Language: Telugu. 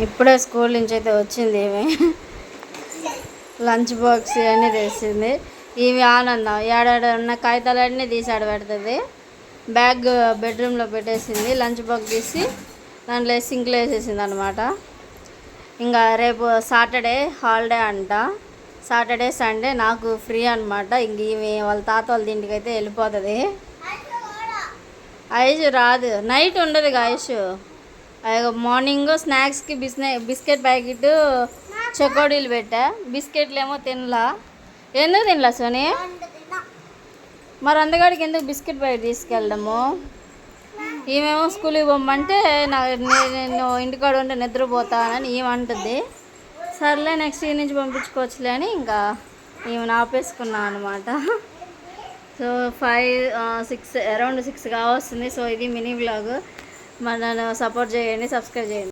ఇప్పుడే స్కూల్ నుంచి అయితే వచ్చింది ఈమె. లంచ్ బాక్స్ అన్నీ తెచ్చింది. ఈమె ఆనందం ఏడాడ ఉన్న కాగితాలన్నీ తీసి ఆడ పెడుతుంది. బ్యాగ్ బెడ్రూమ్లో పెట్టేసింది. లంచ్ బాక్స్ తీసి దాంట్లో సింక్లో వేసేసింది అనమాట. ఇంకా రేపు సాటర్డే హాలిడే అంట. సాటర్డే సండే నాకు ఫ్రీ అనమాట. ఇంక ఈమె వాళ్ళ తాత వాళ్ళ ఇంటికి అయితే వెళ్ళిపోతుంది. ఐషు రాదు, నైట్ ఉండదు ఐషు. మార్నింగ్ స్నాక్స్కి బిస్కెట్ ప్యాకెట్ చకోడీలు పెట్టా. బిస్కెట్లు ఏమో తినలా. ఎందుకు తినలా సోని? మరి అందగాడికి ఎందుకు బిస్కెట్ ప్యాకెట్ తీసుకెళ్ళడము? ఈమెమో స్కూల్కి పొమ్మంటే నేను ఇంటికాడ ఉంటే నిద్రపోతానని ఏమంటుంది. సర్లే నెక్స్ట్ ఇయర్ నుంచి పంపించుకోవచ్చులే అని ఇంకా ఈమెను ఆపేసుకున్నాను అనమాట. సో 5-6 అరౌండ్ 6 కావస్తుంది. సో ఇది మినీ వ్లాగ్. మరి నన్ను సపోర్ట్ చేయండి, సబ్స్క్రైబ్ చేయండి.